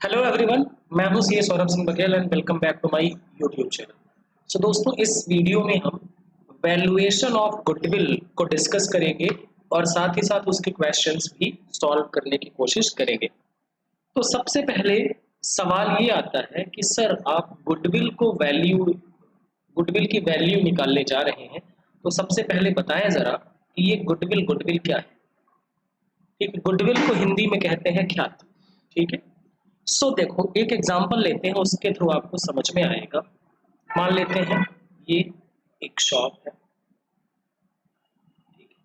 Hello everyone, मैं हूं CA Saurabh Singh Baghel and welcome back to my YouTube channel. So दोस्तों, इस वीडियो में हम वैल्यूएशन ऑफ गुडविल को डिस्कस करेंगे और साथ ही साथ उसके क्वेश्चंस भी सॉल्व करने की कोशिश करेंगे। तो सबसे पहले सवाल ये आता है कि सर आप गुडविल की वैल्यू निकालने जा रहे हैं, तो सबसे पहले बताएं जरा कि ये गुडविल क्या है। ठीक है, गुडविल को हिंदी में कहते हैं ख्याति। ठीक है, देखो एक एग्जांपल लेते हैं, उसके थ्रू आपको समझ में आएगा। मान लेते हैं ये एक शॉप है। ठीक है,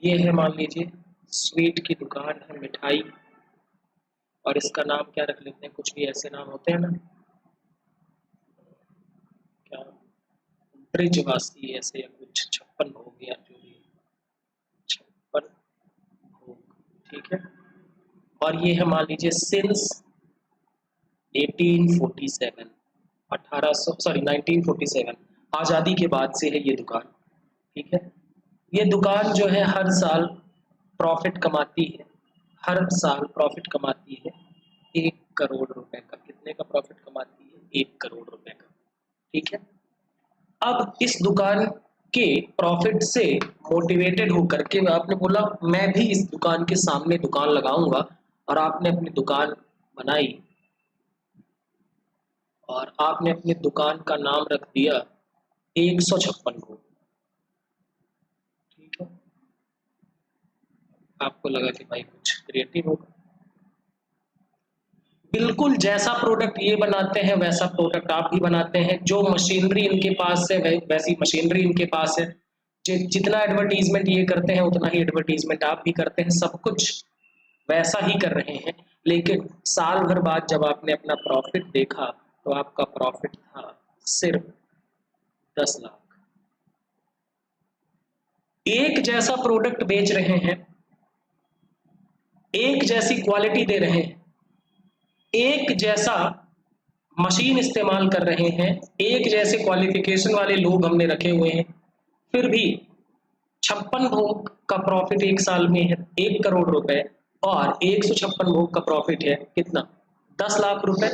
ये है मान लीजिए स्वीट की दुकान है, मिठाई। और इसका नाम क्या रख लेते हैं, कुछ भी ऐसे नाम होते हैं ना, क्या ब्रिजवासी ऐसे या कुछ, छप्पन भोग या जो भी, छप्पन भोग। ठीक है, और ये है मान लीजिए सिंस 1847, 1947 आज़ादी के बाद से है ये दुकान। ठीक है, ये दुकान जो है हर साल प्रॉफिट कमाती है, हर साल प्रॉफिट कमाती है 1 करोड़ रुपए का। कितने का प्रॉफिट कमाती है? 1 करोड़ रुपए का। ठीक है, अब इस दुकान के प्रॉफिट से मोटिवेटेड होकर के आपने बोला मैं भी इस दुकान के सामने दुकान लगाऊंगा, और आपने अपनी दुकान बनाई और आपने अपनी दुकान का नाम रख दिया 156 को। ठीक है, आपको लगा कि भाई कुछ क्रिएटिव होगा। बिल्कुल जैसा प्रोडक्ट ये बनाते हैं वैसा प्रोडक्ट आप भी बनाते हैं। जो मशीनरी इनके पास है वैसी मशीनरी इनके पास है। जितना एडवर्टीजमेंट ये करते हैं उतना ही एडवर्टीजमेंट आप भी करते हैं। सब कुछ वैसा ही कर रहे हैं, लेकिन साल भर बाद जब आपने अपना प्रॉफिट देखा तो आपका प्रॉफिट था सिर्फ 10 लाख। एक जैसा प्रोडक्ट बेच रहे हैं, एक जैसी क्वालिटी दे रहे हैं, एक जैसा मशीन इस्तेमाल कर रहे हैं, एक जैसे क्वालिफिकेशन वाले लोग हमने रखे हुए हैं, फिर भी 56 भोग का प्रॉफिट एक साल में है 1 करोड़ रुपए, और 156 भोग का प्रॉफिट है कितना? 10 लाख रुपए।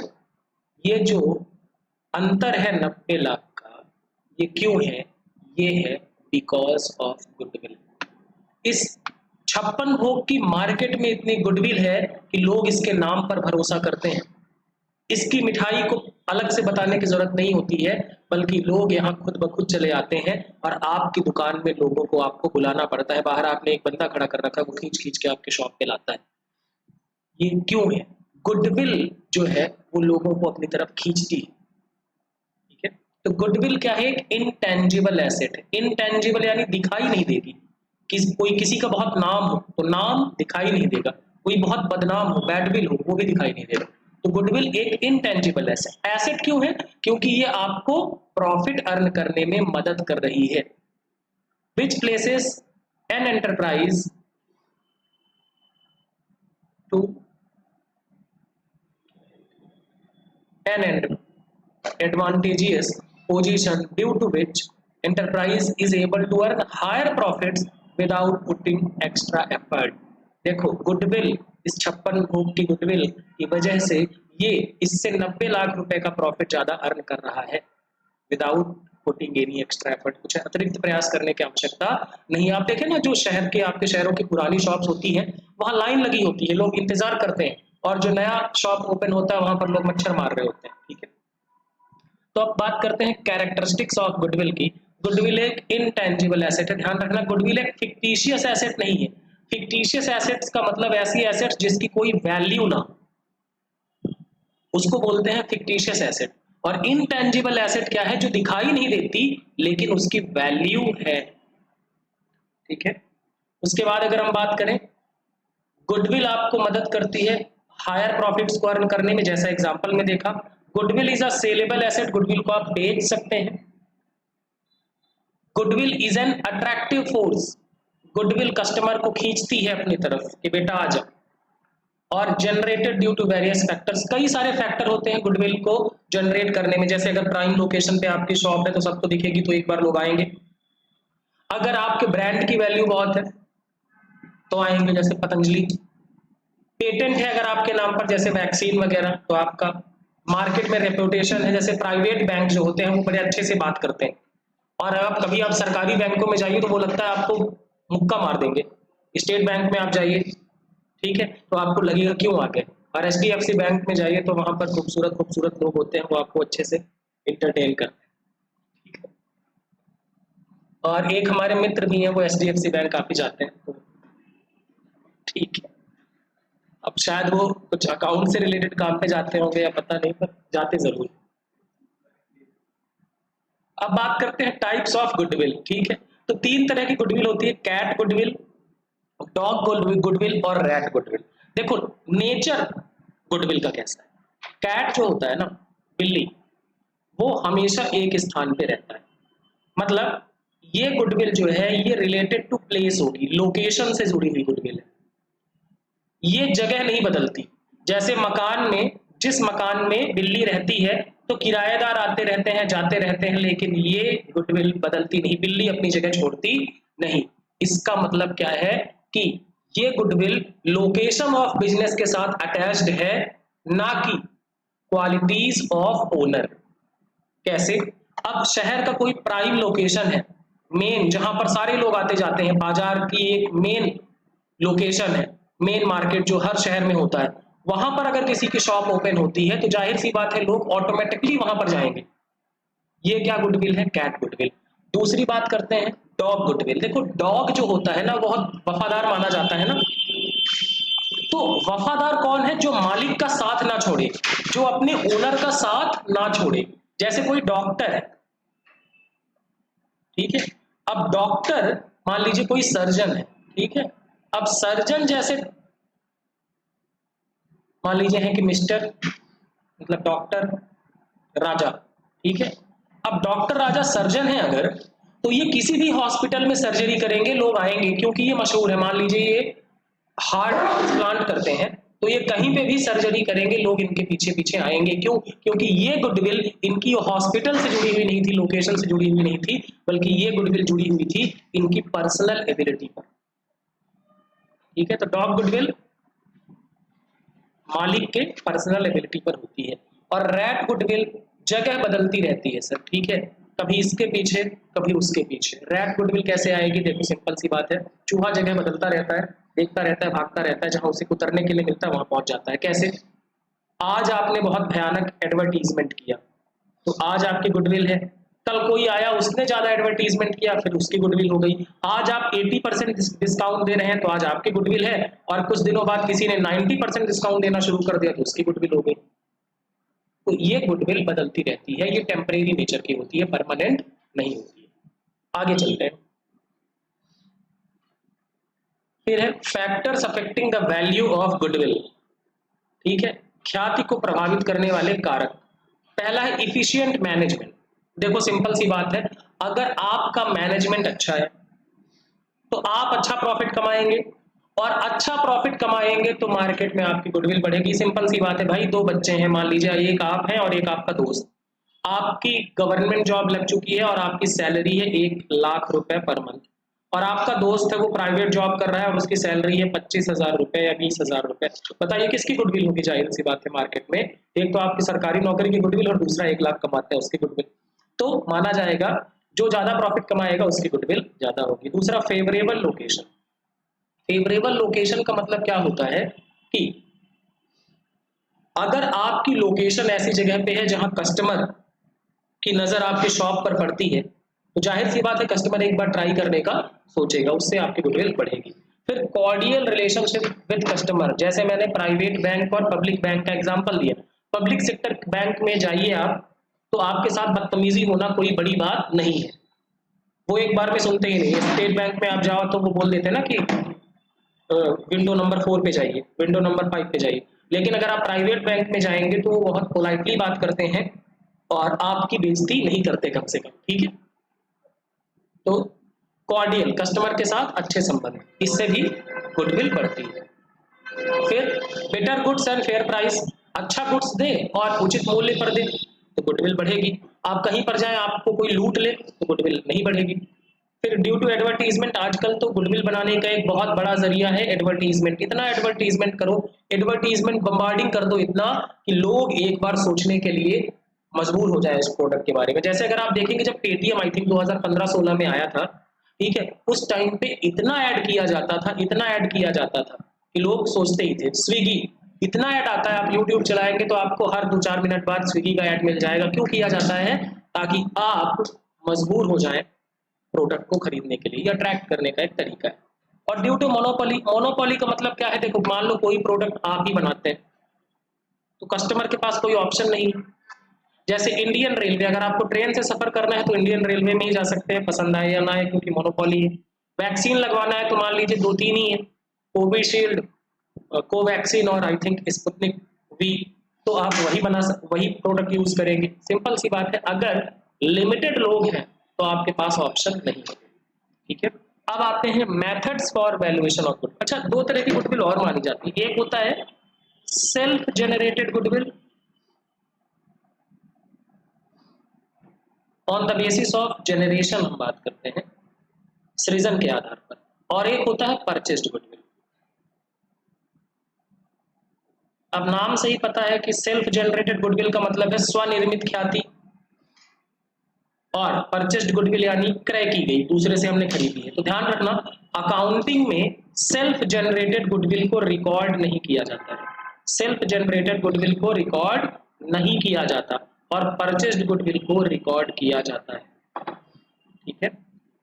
ये जो अंतर है 90 लाख का, ये क्यों है? ये है बिकॉज ऑफ गुडविल। इस 56 भोग की मार्केट में इतनी गुडविल है कि लोग इसके नाम पर भरोसा करते हैं। इसकी मिठाई को अलग से बताने की जरूरत नहीं होती है, बल्कि लोग यहाँ खुद ब खुद चले आते हैं और आपकी दुकान में लोगों को आपको बुलाना पड़ता है। बाहर आपने एक बंदा खड़ा कर रखा है, वो खींच खींच के आपके शॉप पे लाता है। ये क्यों है? गुडविल जो है वो लोगों को अपनी तरफ खींचती है। ठीक है, तो गुडविल क्या है? एक इनटेंजिबल एसेट है। इनटेंजिबल यानी दिखाई नहीं देगी। कोई किसी का बहुत नाम हो तो नाम दिखाई नहीं देगा, कोई बहुत बदनाम हो, बैडविल हो, वो भी दिखाई नहीं देगा। तो गुडविल एक इनटेंजिबल एसेट। एसेट क्यों है? क्योंकि ये आपको प्रॉफिट अर्न करने में मदद कर रही है। Which places an enterprise to an advantageous position due to which enterprise is able to earn higher profits without putting extra effort। देखो गुडविल, इस 56 भोग की गुडविल की वजह से ये इससे 90 लाख रुपए का प्रॉफिट ज्यादा अर्न कर रहा है without putting any extra effort. कुछ अतिरिक्त प्रयास करने की आवश्यकता नहीं। आप देखें ना, जो शहर के आपके शहरों की पुरानी शॉप्स होती हैं वहां लाइन लगी होती है, लोग इंतजार करते हैं, और जो नया शॉप ओपन होता है वहां पर लोग मच्छर मार रहे होते हैं। ठीक है, तो अब बात करते हैं कैरेक्टरिस्टिक्स ऑफ गुडविल की। गुडविल एक इनटेंजिबल एसेट है। ध्यान रखना, गुडविल एक फिक्टिशियस एसेट नहीं है। फिक्टिशियस एसेट्स का मतलब ऐसी एसेट्स जिसकी कोई वैल्यू ना, उसको बोलते हैं फिक्टिशियस एसेट। और इनटेंजिबल एसेट क्या है? जो दिखाई नहीं देती लेकिन उसकी वैल्यू है। ठीक है, उसके बाद अगर हम बात करें, गुडविल आपको मदद करती है हायर प्रॉफिट्स को अर्न करने में। जैसा एग्जांपल में देखा, goodwill is a saleable asset, goodwill को आप बेच सकते हैं। Goodwill is an attractive force, goodwill customer को खींचती है अपनी तरफ कि बेटा आ जा। और generated due to various factors, कई सारे फैक्टर होते हैं गुडविल को जनरेट करने में। जैसे अगर प्राइम लोकेशन पे आपकी शॉप है तो सबको दिखेगी तो एक बार लोग आएंगे। अगर आपके ब्रांड की वैल्यू बहुत है तो आएंगे, जैसे पतंजलि। पेटेंट है अगर आपके नाम पर, जैसे वैक्सीन वगैरह, तो आपका मार्केट में रेपुटेशन है, जैसे प्राइवेट बैंक जो होते हैं वो बड़े अच्छे से बात करते हैं, और आप कभी आप सरकारी बैंकों में जाइए तो वो लगता है आपको मुक्का मार देंगे। स्टेट बैंक में आप जाइए, ठीक है, तो आपको लगेगा क्यों आ गए, और एचडीएफसी बैंक में जाइए तो वहां पर खूबसूरत खूबसूरत लोग होते हैं, वो आपको अच्छे से इंटरटेन करते हैं। और एक हमारे मित्र भी हैं, वो एचडीएफसी बैंक काफी जाते हैं, तो ठीक है। अब शायद वो कुछ अकाउंट से रिलेटेड काम पे जाते होंगे या पता नहीं, पर जाते जरूर। अब बात करते हैं टाइप्स ऑफ गुडविल, ठीक है। तो तीन तरह की गुडविल होती है, कैट गुडविल, डॉग गुडविल और रैट गुडविल। देखो नेचर गुडविल का कैसा है। कैट जो होता है ना, बिल्ली, वो हमेशा एक स्थान पे रहता है, मतलब ये गुडविल जो है ये रिलेटेड टू प्लेस होगी, लोकेशन से जुड़ी हुई गुडविल है, ये जगह नहीं बदलती। जैसे मकान में, जिस मकान में बिल्ली रहती है तो किराएदार आते रहते हैं जाते रहते हैं, लेकिन ये गुडविल बदलती नहीं, बिल्ली अपनी जगह छोड़ती नहीं। इसका मतलब क्या है कि ये गुडविल लोकेशन ऑफ बिजनेस के साथ अटैच्ड है, ना कि क्वालिटीज ऑफ ओनर। कैसे? अब शहर का कोई प्राइम लोकेशन है, मेन, जहां पर सारे लोग आते जाते हैं, बाजार की एक मेन लोकेशन है, मेन मार्केट जो हर शहर में होता है, वहां पर अगर किसी की शॉप ओपन होती है तो जाहिर सी बात है लोग ऑटोमेटिकली वहां पर जाएंगे। ये क्या गुडविल है? कैट गुडविल। दूसरी बात करते हैं डॉग गुडविल। देखो डॉग जो होता है ना बहुत वफादार माना जाता है ना, तो वफादार कौन है? जो मालिक का साथ ना छोड़े, जो अपने ओनर का साथ ना छोड़े। जैसे कोई डॉक्टर है, ठीक है, अब डॉक्टर, मान लीजिए कोई सर्जन है, ठीक है, अब सर्जन जैसे मान लीजिए है कि मिस्टर, मतलब डॉक्टर राजा, ठीक है, अब डॉक्टर राजा सर्जन है अगर, तो ये किसी भी हॉस्पिटल में सर्जरी करेंगे, लोग आएंगे, क्योंकि ये मशहूर है। मान लीजिए ये हार्ट ट्रांसप्लांट करते हैं, तो ये कहीं पे भी सर्जरी करेंगे, लोग इनके पीछे पीछे आएंगे। क्यों? क्योंकि ये गुडविल इनकी हॉस्पिटल से जुड़ी हुई नहीं थी, लोकेशन से जुड़ी हुई नहीं थी, बल्कि ये गुडविल जुड़ी हुई थी इनकी पर्सनल एबिलिटी पर। ठीक है, तो डॉग गुडविल मालिक के पर्सनल एबिलिटी पर होती है। और रैट गुडविल जगह बदलती रहती है सर, ठीक है, कभी इसके पीछे कभी उसके पीछे। रैट गुडविल कैसे आएगी? देखो सिंपल सी बात है, चूहा जगह बदलता रहता है, देखता रहता है, भागता रहता है, जहां उसे उतरने के लिए मिलता है वहां पहुंच जाता है। कैसे? आज आपने बहुत भयानक एडवर्टीजमेंट किया तो आज आपकी गुडविल है, कल कोई आया उसने ज्यादा एडवर्टीजमेंट किया फिर उसकी गुडविल हो गई। आज आप 80% डिस्काउंट दे रहे हैं तो आज आपकी गुडविल है, और कुछ दिनों बाद किसी ने 90% डिस्काउंट देना शुरू कर दिया तो उसकी गुडविल हो गई। तो ये गुडविल बदलती रहती है, ये टेम्परेरी नेचर की होती है, परमानेंट नहीं होती है। आगे चलते हैं। फिर है factors affecting the value of goodwill, ठीक है, ख्याति को प्रभावित करने वाले कारक। पहला है इफिशिएंट मैनेजमेंट। देखो सिंपल सी बात है, अगर आपका मैनेजमेंट अच्छा है तो आप अच्छा प्रॉफिट कमाएंगे, और अच्छा प्रॉफिट कमाएंगे तो मार्केट में आपकी गुडविल बढ़ेगी। सिंपल सी बात है भाई, दो बच्चे हैं, मान लीजिए एक आप हैं और एक आपका दोस्त, आपकी गवर्नमेंट जॉब लग चुकी है और आपकी सैलरी है 1 लाख रुपए पर मंथ, और आपका दोस्त है वो प्राइवेट जॉब कर रहा है और उसकी सैलरी है 25,000 रुपए या 20,000 रुपए। बताइए किसकी गुडविल होगी? जाहिर सी बात है मार्केट में एक तो आपकी सरकारी नौकरी की गुडविल और दूसरा 1 लाख कमाते हैं उसकी गुडविल। तो माना जाएगा जो ज्यादा प्रॉफिट कमाएगा उसकी गुडविल ज्यादा होगी। दूसरा फेवरेबल लोकेशन। फेवरेबल लोकेशन का मतलब क्या होता है कि अगर आपकी लोकेशन ऐसी जगह पे है जहां कस्टमर की नजर आपके शॉप पर पड़ती है तो जाहिर सी बात है कस्टमर एक बार ट्राई करने का सोचेगा, उससे आपकी गुडविल बढ़ेगी। फिर कॉर्डियल रिलेशनशिप विद कस्टमर, जैसे मैंने प्राइवेट बैंक और पब्लिक बैंक का एग्जांपल दिया। पब्लिक सेक्टर बैंक में जाइए आप तो आपके साथ बदतमीजी होना कोई बड़ी बात नहीं है, वो एक बार में सुनते ही नहीं। स्टेट बैंक में आप जाओ तो वो बोल देते हैं ना कि विंडो नंबर 4 पे जाइए, विंडो नंबर 5 पे जाइए, लेकिन अगर आप प्राइवेट बैंक में जाएंगे तो वो बहुत पोलाइटली बात करते हैं और आपकी बेइज्जती नहीं करते कम से कम, ठीक है। तो कॉर्डियल, कस्टमर के साथ अच्छे संबंध, इससे भी गुडविल बढ़ती है। फिर better goods and fair price, अच्छा गुड्स दे और उचित मूल्य पर दे तो गुडविल बढ़ेगी। आप कहीं पर जाएं आपको कोई लूट ले तो गुडविल नहीं बढ़ेगी। फिर ड्यू टू एडवर्टीजमेंट, आजकल तो गुडविल बनाने का एक बहुत बड़ा जरिया है एडवर्टीजमेंट। इतना एडवर्टीजमेंट करो, एडवर्टीजमेंट बम्बार्डिंग कर दो इतना कि लोग एक बार सोचने के लिए मजबूर हो जाए इस प्रोडक्ट के बारे में। जैसे अगर आप देखेंगे जब पेटीएम आई थिंक 2015-16 में आया था, ठीक है, उस टाइम पे इतना ऐड किया जाता था, इतना ऐड किया जाता था कि लोग सोचते ही थे। स्विगी, इतना ऐड आता है, आप यूट्यूब चलाएंगे तो आपको हर 2-4 मिनट बाद स्विगी का ऐड मिल जाएगा। क्यों किया जाता है? ताकि आप मजबूर हो जाएं प्रोडक्ट को खरीदने के लिए, या अट्रैक्ट करने का एक तरीका है। और ड्यू टू मोनोपोली, मोनोपोली का मतलब क्या है? देखो, मान लो कोई प्रोडक्ट आप ही बनाते हैं तो कस्टमर के पास कोई ऑप्शन नहीं है। जैसे इंडियन रेलवे, अगर आपको ट्रेन से सफर करना है तो इंडियन रेलवे में ही जा सकते हैं, पसंद आए या ना आए, क्योंकि मोनोपोली है। वैक्सीन लगवाना है तो मान लीजिए 2-3 ही है, कोविशील्ड, कोवैक्सीन और आई थिंक स्पुतनिक वी, तो आप वही प्रोडक्ट यूज करेंगे। सिंपल सी बात है, अगर लिमिटेड लोग हैं तो आपके पास ऑप्शन नहीं है। ठीक है, अब आते हैं methods for valuation of goodwill. अच्छा, दो तरह की गुडविल और मानी जाती है। एक होता है self generated goodwill on the basis of generation, हम बात करते हैं सृजन के आधार पर, और एक होता है परचेस्ड गुडविल। अब नाम से ही पता है कि सेल्फ जनरेटेड गुडविल का मतलब है स्वनिर्मित ख्याति, और परचेस्ड गुडविल यानी क्रय की गई, दूसरे से हमने खरीदी है। तो ध्यान रखना, अकाउंटिंग में सेल्फ जनरेटेड गुडविल को रिकॉर्ड नहीं किया जाता है, सेल्फ जनरेटेड गुडविल को रिकॉर्ड नहीं किया जाता, और परचेस्ड गुडविल को रिकॉर्ड किया जाता है। ठीक है,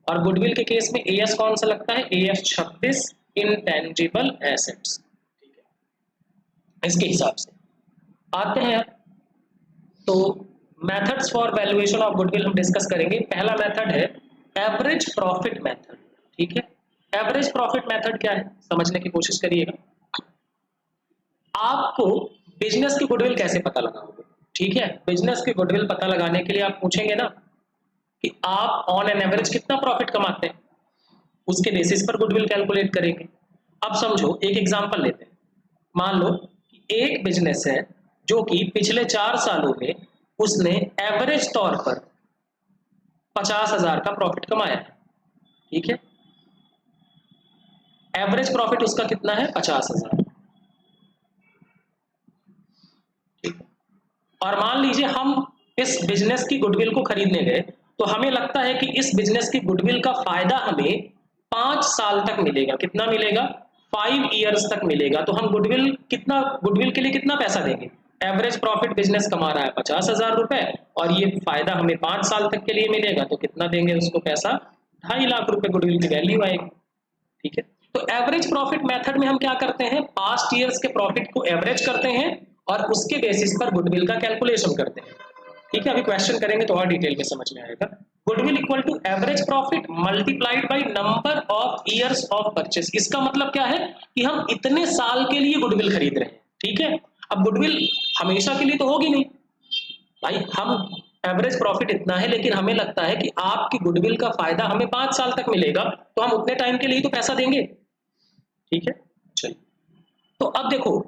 और गुडविल के केस में एएस कौन सा लगता है? As 26, intangible assets. ठीक है, इसके हिसाब से आते हैं। तो methods for valuation of goodwill हम डिस्कस करेंगे। पहला मेथड है एवरेज प्रॉफिट मेथड। ठीक है, एवरेज प्रॉफिट मेथड क्या है समझने की कोशिश करिएगा। आपको बिजनेस की गुडविल कैसे पता लगाओगे? ठीक है, बिजनेस की गुडविल पता लगाने के लिए आप पूछेंगे ना कि आप ऑन एन एवरेज कितना प्रॉफिट कमाते हैं, उसके बेसिस पर गुडविल कैलकुलेट करेंगे। अब समझो, एक एग्जांपल लेते हैं। मान लो कि एक बिजनेस है जो कि पिछले 4 सालों में उसने एवरेज तौर पर 50,000 का प्रॉफिट कमाया है। ठीक है, एवरेज प्रॉफिट उसका कितना है? 50,000। ठीक, और मान लीजिए हम इस बिजनेस की गुडविल को खरीदने गए, तो हमें लगता है कि इस बिजनेस की गुडविल का फायदा हमें 5 साल तक मिलेगा। कितना मिलेगा? 5 ईयर्स तक मिलेगा। तो हम गुडविल के लिए कितना पैसा देंगे? एवरेज प्रॉफिट बिजनेस कमा रहा है 50,000 रुपए, और ये फायदा हमें 5 साल तक के लिए मिलेगा, तो कितना देंगे उसको पैसा? 2.5 लाख रुपए गुडविल की वैल्यू आएगी। ठीक है, तो एवरेज प्रॉफिट मेथड में हम क्या करते हैं? पास्ट ईयर्स के प्रॉफिट को एवरेज करते हैं और उसके बेसिस पर गुडविल का कैलकुलेशन करते हैं। ठीक है, अभी क्वेश्चन करेंगे तो और डिटेल में समझ में आएगा। Goodwill equal to average profit multiplied by number of years of purchase. इसका मतलब क्या है कि हम इतने साल के लिए गुडविल खरीद रहे हैं। ठीक है, अब गुडविल हमेशा के लिए तो होगी नहीं भाई, हम एवरेज प्रॉफिट इतना है, लेकिन हमें लगता है कि आपकी गुडविल का फायदा हमें 5 साल तक मिलेगा, तो हम उतने टाइम के लिए तो पैसा देंगे। ठीक है, चलिए, तो अब देखो,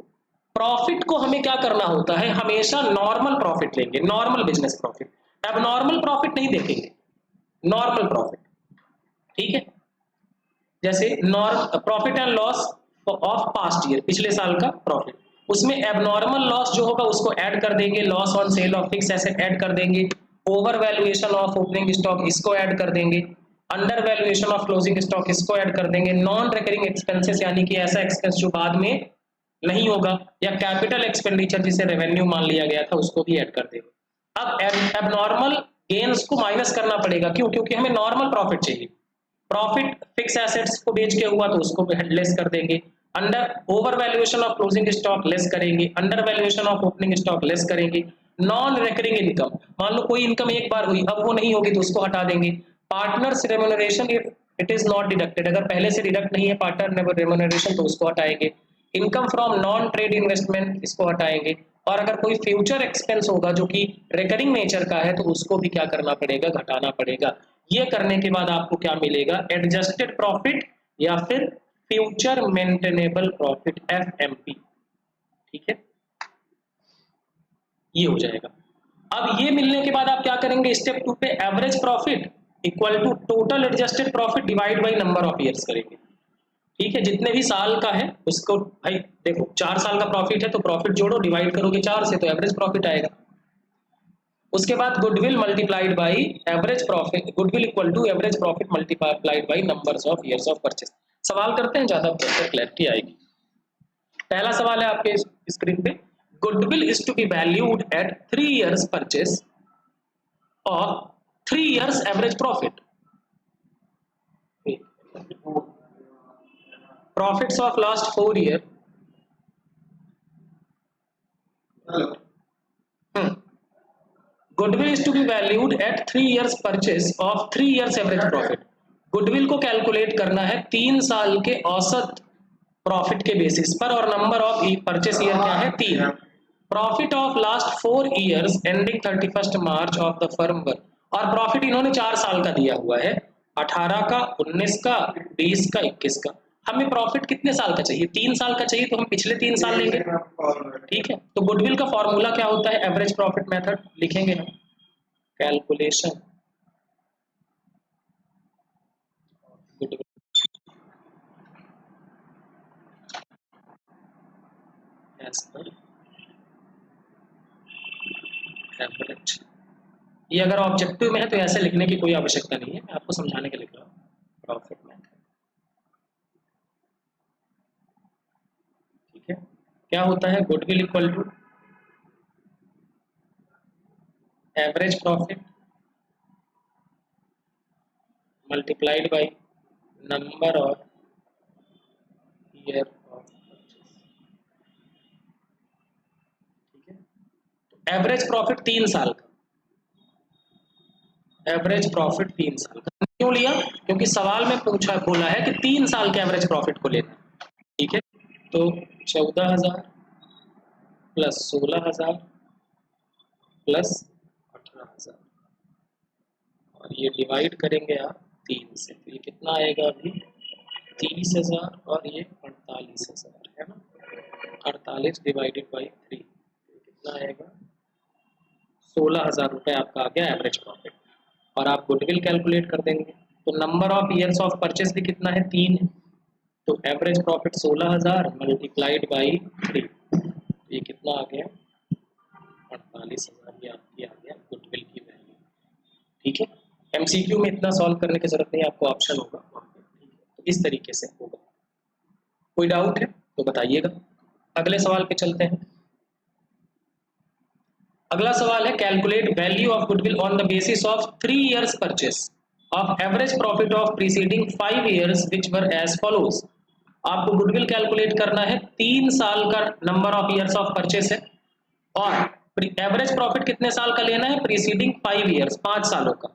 प्रॉफिट को हमें क्या करना होता है? हमेशा नॉर्मल प्रॉफिट लेंगे, नॉर्मल बिजनेस प्रॉफिट। अब नॉर्मल प्रॉफिट नहीं देखेंगे, नॉर्मल प्रॉफिट। ठीक है, जैसे norm profit and loss of past year, पिछले साल का प्रॉफिट, उसमें एबनॉर्मल लॉस जो होगा उसको ऐड कर देंगे, loss on sale of fix asset add कर देंगे, over valuation of opening stock इसको ऐड कर देंगे, under valuation of closing stock इसको ऐड कर देंगे, नॉन रिकरिंग एक्सपेंसेस यानी कि ऐसा एक्सपेंस जो बाद में नहीं होगा, या कैपिटल एक्सपेंडिचर जिसे रेवेन्यू मान लिया गया था उसको भी ऐड कर देंगे। अब एबनॉर्मल गेन्स को माइनस करना पड़ेगा। क्यों? क्योंकि हमें नॉर्मल प्रॉफिट चाहिए। प्रॉफिट फिक्स एसेट्स को बेच के हुआ तो उसको लेस कर देंगे, under over valuation of closing stock less करेंगे, under valuation of opening stock less करेंगे, नॉन रिकरिंग इनकम, मान लो कोई इनकम एक बार हुई, अब वो नहीं होगी तो उसको हटा देंगे। Partners remuneration if it is not deducted, अगर पहले से डिडक्ट नहीं है पार्टनर रेम्युनरेशन तो उसको हटाएंगे। Income from non trade investment इसको हटाएंगे, और अगर कोई फ्यूचर एक्सपेंस होगा जो कि रिकरिंग नेचर का है तो उसको भी क्या करना पड़ेगा? घटाना पड़ेगा। ये करने के बाद आपको क्या मिलेगा? एडजस्टेड प्रॉफिट या फिर फ्यूचर मेंटेनेबल प्रॉफिट, एफएमपी। ठीक है, ये हो जाएगा। अब ये मिलने के बाद आप क्या करेंगे? स्टेप 2 पे average profit equal to total adjusted profit divide by number of years करेंगे। ठीक है, जितने भी साल का है उसको, भाई देखो 4 साल का प्रॉफिट है तो प्रॉफिट जोड़ो, डिवाइड करोगे 4 से तो एवरेज प्रॉफिट आएगा। उसके बाद goodwill multiplied by average profit, goodwill equal to average profit multiplied by numbers of years of purchase. सवाल करते हैं, ज्यादा क्लैरिटी आएगी। पहला सवाल है आपके स्क्रीन पे, goodwill is to be valued at 3 years purchase और 3 years average profit. Profits of last 4 year, goodwill is to be valued at 3 years purchase of 3 years average profit. Goodwill को कैलकुलेट करना है 3 साल के औसत प्रॉफिट के basis पर, और नंबर ऑफ परचेस ईयर क्या है, 3। Profit of last 4 years ending 31 March of the firm were, और प्रॉफिट इन्होंने 4 साल का दिया हुआ है, 18 का, 19 का, 20 का, 21 का। हमें प्रॉफिट कितने साल का चाहिए, 3 साल का चाहिए, तो हम पिछले 3 साल लेंगे। ठीक है, तो गुडविल का फॉर्मूला क्या होता है, एवरेज प्रॉफिट मेथड लिखेंगे हम, calculation goodwill as per average. ये अगर ऑब्जेक्टिव में है तो ऐसे लिखने की कोई आवश्यकता नहीं है, मैं आपको समझाने के लिए लिख रहा हूँ, प्रॉफिट मेथड। ठीक है, क्या होता है, goodwill equal to average profit multiplied by number of year of purchase. ठीक है, तो एवरेज प्रॉफिट 3 साल का, एवरेज प्रॉफिट 3 साल का क्यों लिया, क्योंकि सवाल में पूछा, बोला है कि 3 साल के एवरेज प्रॉफिट को लेना। ठीक है, तो 14,000 प्लस 16,000 प्लस 18,000, और ये डिवाइड करेंगे आप 3 से, तो ये कितना आएगा अभी, 30,000 और ये 48,000 है ना, 48 डिवाइडेड बाई 3, कितना आएगा, 16,000 रुपये आपका आ गया एवरेज प्रॉफिट। और आप गुडविल कैलकुलेट कर देंगे, तो number of years of purchase भी कितना है, 3 है, तो एवरेज प्रॉफिट 16,000 मल्टीप्लाइड बाई 3, ये कितना आ गया, 48,000, ये आपकी आ गया गुडविल की वैल्यू। ठीक है, एमसीक्यू में इतना सॉल्व करने की जरूरत नहीं, आपको ऑप्शन होगा वहाँ पे। ठीक है, तो इस तरीके से होगा। कोई डाउट है तो बताइएगा। अगले सवाल पे चलते हैं। अगला सवाल है, calculate value of goodwill on the basis of 3 years purchase of average profit of preceding 5 years which were as follows. आपको गुडविल कैलकुलेट करना है, 3 साल का number of years of purchase है, और एवरेज प्रॉफिट कितने साल का लेना है, प्रीसीडिंग 5 years, 5 सालों का।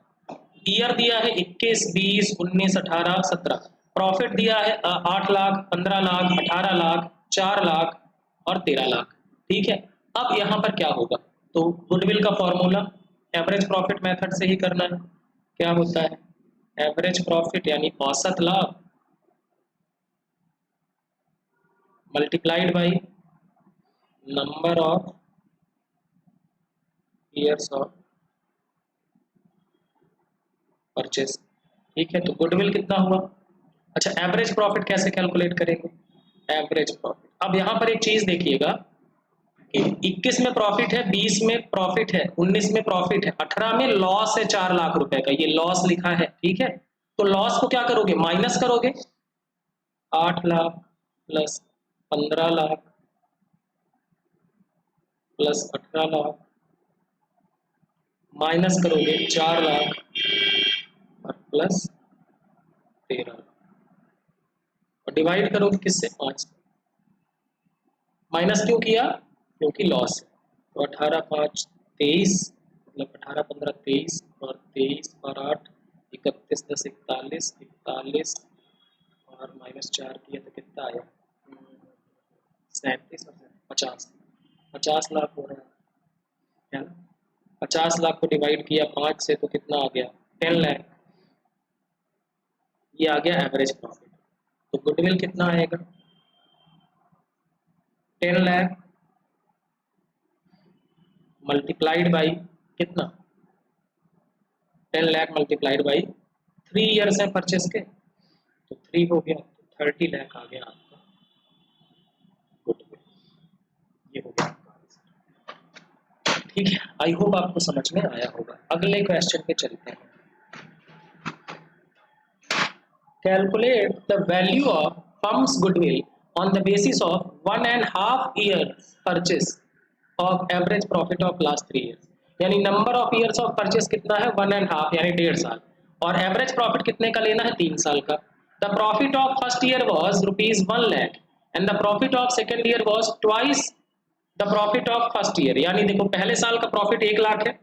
ईयर दिया है 21, 20, 19, 18, 17। प्रॉफिट दिया है 8 लाख, 15 लाख, 18 लाख, 4 लाख और 13 लाख। ठीक है, अब यहाँ पर क्या होगा, तो गुडविल का फॉर्मूला एवरेज प्रॉफिट मेथड से ही करना है। क्या होता है, एवरेज प्रॉफिट यानी औसत लाभ multiplied by number of years of purchase. ठीक है, तो गुडविल कितना हुआ। अच्छा, एवरेज प्रॉफिट कैसे कैलकुलेट करेंगे, एवरेज प्रॉफिट, अब यहाँ पर एक चीज देखिएगा कि 21 में प्रॉफिट है, 20 में प्रॉफिट है, 19 में प्रॉफिट है, 18 में लॉस है 4 लाख रुपए का, ये लॉस लिखा है। ठीक है, तो लॉस को क्या करोगे, माइनस करोगे, 8 lakh plus 15 lakh plus 18 lakh, minus करोगे 4 लाख और प्लस 13 लाख, और डिवाइड करोगे किससे, 5। माइनस क्यों किया, क्योंकि लॉस है, तो 18 5 23, मतलब 18 15 23, और 23 और 8 31 10 41, 41 और -4 किया तो कितना आया, 37 और 50, 50 लाख हो रहा है ना। 50 लाख को डिवाइड किया 5 से तो कितना आ गया, 10 लाख। ये आ गया एवरेज प्रॉफिट। तो गुडविल कितना आएगा, 10 लाख मल्टीप्लाइड बाई कितना, 10 लाख मल्टीप्लाइड बाई 3 ईयर्स है परचेस के, तो 3 हो गया, तो 30 लाख आ गया आपका गुडविल। ये हो गया आपका आंसर। ठीक है, आई होप आपको समझ में आया होगा। अगले क्वेश्चन पे चलते हैं। Calculate the value of firm's goodwill on the basis of 1.5 years purchase of average profit of last 3 years। यानी number of years of purchase कितना है 1.5 यानी 1.5 साल, और एवरेज प्रॉफिट कितने का लेना है 3 साल का। The profit of first year was ₹1 lakh and the profit of second year was twice the profit of first year. यानी देखो पहले साल का प्रॉफिट 1 लाख है,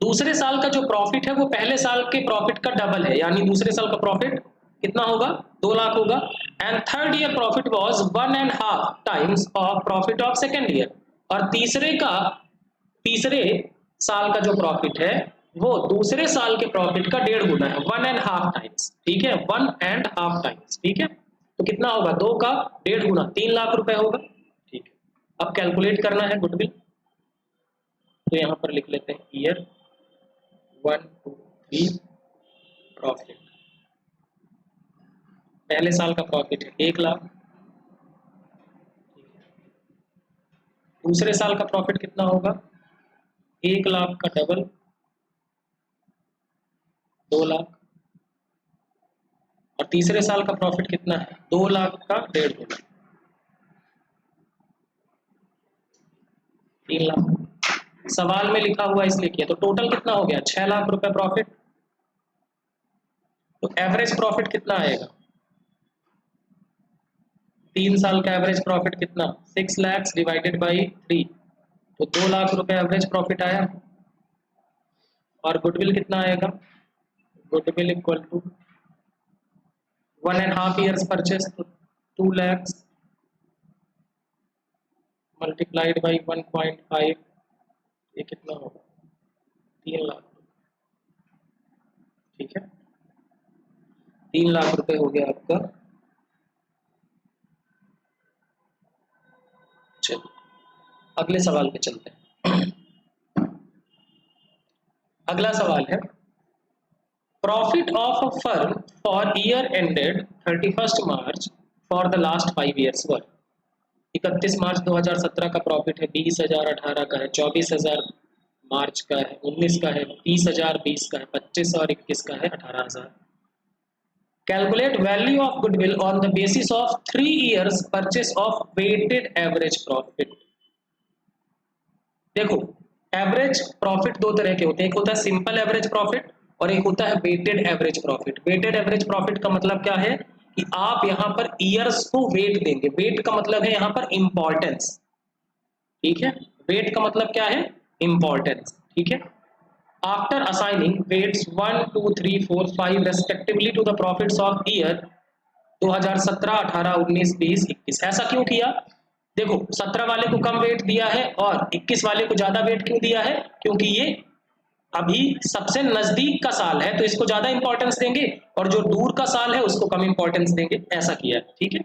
दूसरे साल का जो प्रॉफिट है वो पहले साल के प्रॉफिट का डबल है, यानी दूसरे साल का प्रॉफिट कितना होगा 2 लाख होगा। And third year profit was 1.5 times of profit of second year, और तीसरे साल का जो प्रॉफिट है वो दूसरे साल के प्रॉफिट का 1.5 गुना है, 1.5 टाइम्स। ठीक है, 1.5 टाइम्स। ठीक है, तो कितना होगा 2 का 1.5 गुना 3 लाख रुपए होगा। ठीक है, अब कैलकुलेट करना है गुडविल, तो यहाँ पर लिख लेते हैं ईयर 1 2 3 प्रॉफिट। पहले साल का प्रॉफिट है 1 लाख, दूसरे साल का प्रॉफिट कितना होगा 1 लाख का डबल 2 लाख, और तीसरे साल का प्रॉफिट कितना है 2 लाख का 1.5 गुना 3 लाख। सवाल में लिखा हुआ इसलिए किया, तो टोटल कितना हो गया 6 लाख रुपए प्रॉफिट। तो एवरेज प्रॉफिट कितना आएगा 3 साल का एवरेज प्रॉफिट कितना 6 लाख डिवाइडेड बाई 3, तो 2 लाख रुपए एवरेज प्रॉफिट आया। और गुडविल कितना आएगा, goodwill equal to 1.5 years purchase, तो 2 लाख मल्टीप्लाइड बाई 1.5, ये कितना होगा 3 लाख। ठीक है, 3 लाख रुपए हो गया आपका। चलो अगले सवाल पे चलते हैं। अगला सवाल है profit of a firm for year ended 31 March for the last 5 years were. 31 मार्च 2017 का प्रॉफिट है 20,000, 18 का है 24,000, मार्च का है 19 का है 30,000, 20 का है 25 और 21 का है 18,000। Calculate value of goodwill on the basis of 3 years purchase of weighted average profit. देखो एवरेज प्रॉफिट दो तरह के होते हैं, एक होता है सिंपल एवरेज प्रॉफिट और एक होता है weighted average profit. Weighted average profit का मतलब क्या है कि आप यहां पर ईयर्स को वेट देंगे। वेट का मतलब है यहां पर इंपॉर्टेंस। ठीक है, वेट का मतलब क्या है इंपॉर्टेंस। ठीक है, after assigning weights 1 2 3 4 5 respectively to the profits of year 2017, 18, 19, 20, 21। ऐसा क्यों किया, देखो 17 वाले को कम वेट दिया है और 21 वाले को ज्यादा वेट क्यों दिया है, क्योंकि ये अभी सबसे नजदीक का साल है तो इसको ज्यादा इंपॉर्टेंस देंगे, और जो दूर का साल है उसको कम इंपॉर्टेंस देंगे, ऐसा किया है। ठीक है,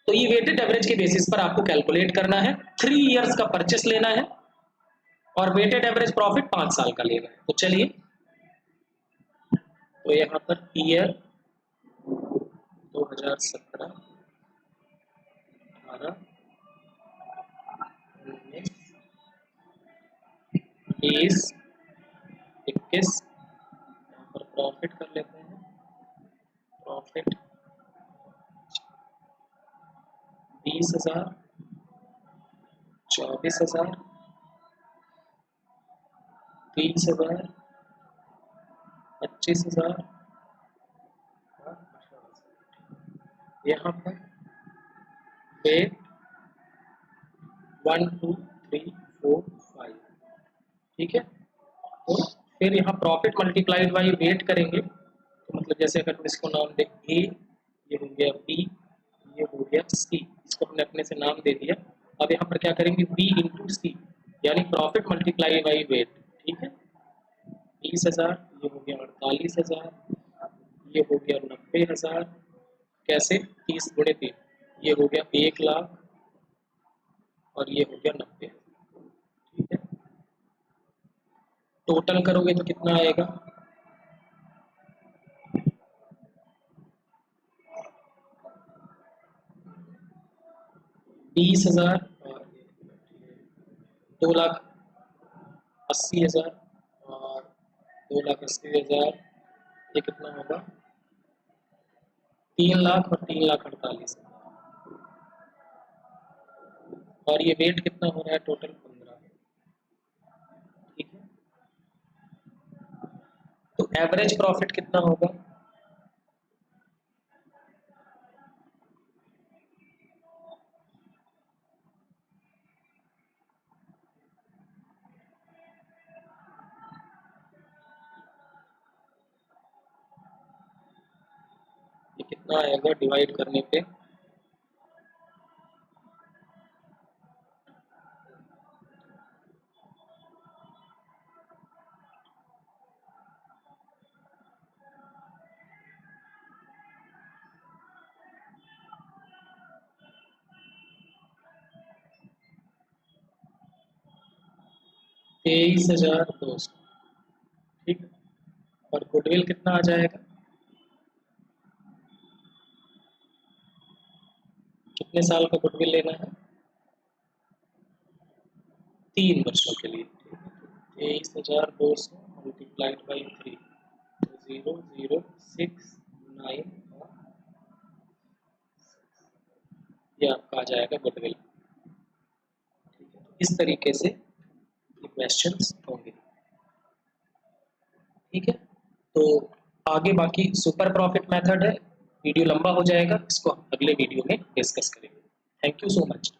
तो ये वेटेड एवरेज के बेसिस पर आपको कैलकुलेट करना है। 3 इयर्स का परचेस लेना है और वेटेड एवरेज प्रॉफिट 5 साल का लेना है। तो चलिए, तो यहाँ पर ईयर 2017, 18, 19, 20, 21, यहाँ पर प्रॉफिट कर लेते हैं। प्रॉफिट 20,000, 24,000, 30,000, 25,000, यहाँ पर वेट 1 2 3 4 5। ठीक है, तो फिर यहाँ प्रॉफिट मल्टीप्लाइड बाई वेट करेंगे, तो मतलब जैसे अगर इसको नाम दे ए, ये हो गया बी, ये हो गया सी, इसको हमने अपने से नाम दे दिया। अब यहाँ पर क्या करेंगे बी इंटू सी, यानी प्रॉफिट मल्टीप्लाई बाई वेट। ठीक है, 20,000, ये हो गया 48,000, ये हो गया 90,000, कैसे 30 गुणे 3, ये हो गया 1 लाख और ये हो गया 90,000। ठीक है, टोटल करोगे तो कितना आएगा? 20,000 और 2,80,000 और 2,80,000, ये कितना होगा? 3,00,000 और 3,48,000। और ये वेट कितना हो रहा है टोटल? 15। ठीक है, तो एवरेज प्रॉफिट कितना होगा? ये कितना आएगा डिवाइड करने पे? 23,200। ठीक है, और गुडविल कितना आ जाएगा? कितने साल का गुडविल लेना है? 3 वर्षों के लिए। 23,200 मल्टीप्लाइड बाई 3, 0,069, ये आपका आ जाएगा गुडविल। इस तरीके से क्वेश्चंस होंगे। ठीक है, तो आगे बाकी सुपर प्रॉफिट मेथड है, वीडियो लंबा हो जाएगा, इसको हम अगले वीडियो में डिस्कस करेंगे। Thank you so much.